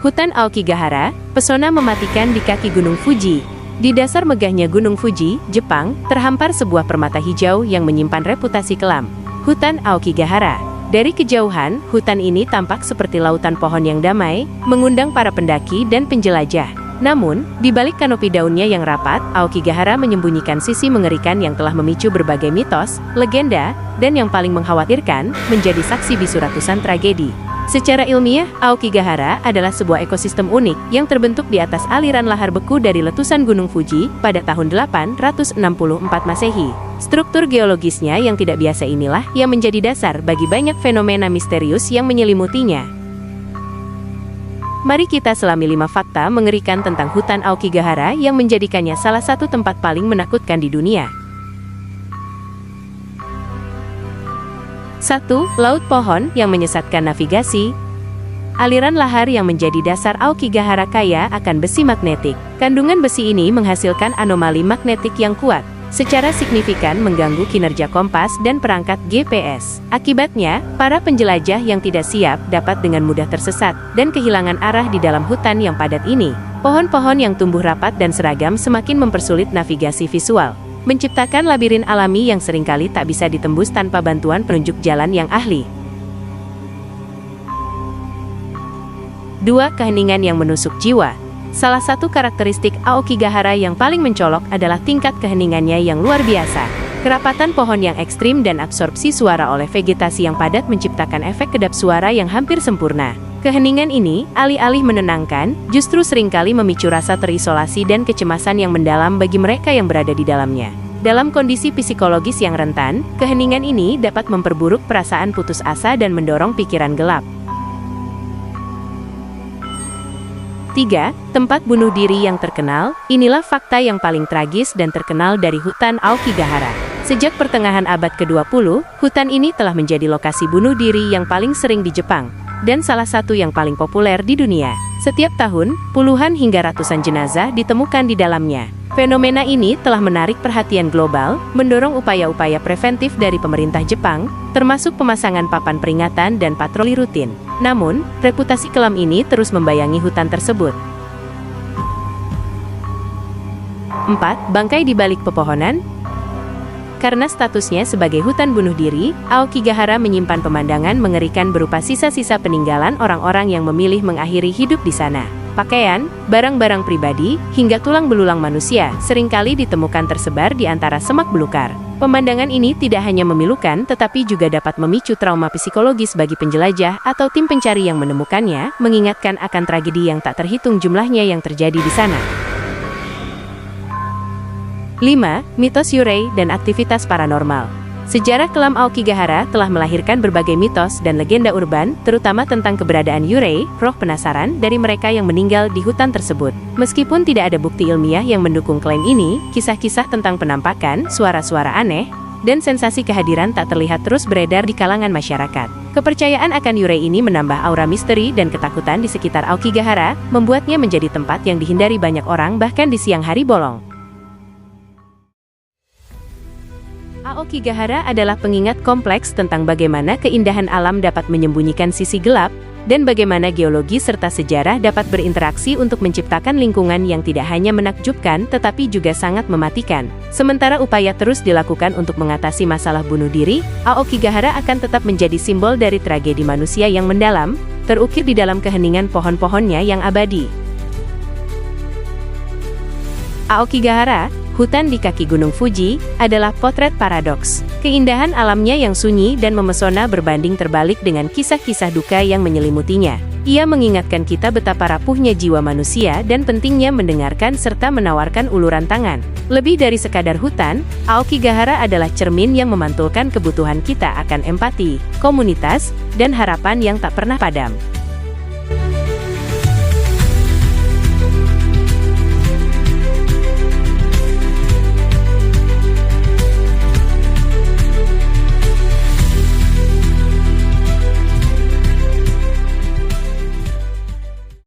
Hutan Aokigahara, pesona mematikan di kaki Gunung Fuji. Di dasar megahnya Gunung Fuji, Jepang, terhampar sebuah permata hijau yang menyimpan reputasi kelam. Hutan Aokigahara. Dari kejauhan, hutan ini tampak seperti lautan pohon yang damai, mengundang para pendaki dan penjelajah. Namun, di balik kanopi daunnya yang rapat, Aokigahara menyembunyikan sisi mengerikan yang telah memicu berbagai mitos, legenda, dan yang paling mengkhawatirkan, menjadi saksi bisu ratusan tragedi. Secara ilmiah, Aokigahara adalah sebuah ekosistem unik yang terbentuk di atas aliran lahar beku dari letusan Gunung Fuji pada tahun 864 Masehi. Struktur geologisnya yang tidak biasa inilah yang menjadi dasar bagi banyak fenomena misterius yang menyelimutinya. Mari kita selami 5 fakta mengerikan tentang hutan Aokigahara yang menjadikannya salah satu tempat paling menakutkan di dunia. 1. Laut pohon yang menyesatkan navigasi. Aliran lahar yang menjadi dasar Aokigahara kaya akan besi magnetik. Kandungan besi ini menghasilkan anomali magnetik yang kuat, secara signifikan mengganggu kinerja kompas dan perangkat GPS. Akibatnya, para penjelajah yang tidak siap dapat dengan mudah tersesat dan kehilangan arah di dalam hutan yang padat ini. Pohon-pohon yang tumbuh rapat dan seragam semakin mempersulit navigasi visual, menciptakan labirin alami yang seringkali tak bisa ditembus tanpa bantuan penunjuk jalan yang ahli. 2. Keheningan yang menusuk jiwa. Salah satu karakteristik Aokigahara yang paling mencolok adalah tingkat keheningannya yang luar biasa. Kerapatan pohon yang ekstrim dan absorpsi suara oleh vegetasi yang padat menciptakan efek kedap suara yang hampir sempurna. Keheningan ini, alih-alih menenangkan, justru seringkali memicu rasa terisolasi dan kecemasan yang mendalam bagi mereka yang berada di dalamnya. Dalam kondisi psikologis yang rentan, keheningan ini dapat memperburuk perasaan putus asa dan mendorong pikiran gelap. 3. Tempat bunuh diri yang terkenal. Inilah fakta yang paling tragis dan terkenal dari hutan Aokigahara. Sejak pertengahan abad ke-20, hutan ini telah menjadi lokasi bunuh diri yang paling sering di Jepang, dan salah satu yang paling populer di dunia. Setiap tahun, puluhan hingga ratusan jenazah ditemukan di dalamnya. Fenomena ini telah menarik perhatian global, mendorong upaya-upaya preventif dari pemerintah Jepang, termasuk pemasangan papan peringatan dan patroli rutin. Namun, reputasi kelam ini terus membayangi hutan tersebut. 4. Bangkai di balik pepohonan. Karena statusnya sebagai hutan bunuh diri, Aokigahara menyimpan pemandangan mengerikan berupa sisa-sisa peninggalan orang-orang yang memilih mengakhiri hidup di sana. Pakaian, barang-barang pribadi, hingga tulang belulang manusia seringkali ditemukan tersebar di antara semak belukar. Pemandangan ini tidak hanya memilukan tetapi juga dapat memicu trauma psikologis bagi penjelajah atau tim pencari yang menemukannya, mengingatkan akan tragedi yang tak terhitung jumlahnya yang terjadi di sana. 5. Mitos Yurei dan aktivitas paranormal. Sejarah kelam Aokigahara telah melahirkan berbagai mitos dan legenda urban, terutama tentang keberadaan Yurei, roh penasaran dari mereka yang meninggal di hutan tersebut. Meskipun tidak ada bukti ilmiah yang mendukung klaim ini, kisah-kisah tentang penampakan, suara-suara aneh, dan sensasi kehadiran tak terlihat terus beredar di kalangan masyarakat. Kepercayaan akan Yurei ini menambah aura misteri dan ketakutan di sekitar Aokigahara, membuatnya menjadi tempat yang dihindari banyak orang bahkan di siang hari bolong. Aokigahara adalah pengingat kompleks tentang bagaimana keindahan alam dapat menyembunyikan sisi gelap, dan bagaimana geologi serta sejarah dapat berinteraksi untuk menciptakan lingkungan yang tidak hanya menakjubkan tetapi juga sangat mematikan. Sementara upaya terus dilakukan untuk mengatasi masalah bunuh diri, Aokigahara akan tetap menjadi simbol dari tragedi manusia yang mendalam, terukir di dalam keheningan pohon-pohonnya yang abadi. Aokigahara, hutan di kaki Gunung Fuji, adalah potret paradoks. Keindahan alamnya yang sunyi dan memesona berbanding terbalik dengan kisah-kisah duka yang menyelimutinya. Ia mengingatkan kita betapa rapuhnya jiwa manusia dan pentingnya mendengarkan serta menawarkan uluran tangan. Lebih dari sekadar hutan, Aokigahara adalah cermin yang memantulkan kebutuhan kita akan empati, komunitas, dan harapan yang tak pernah padam.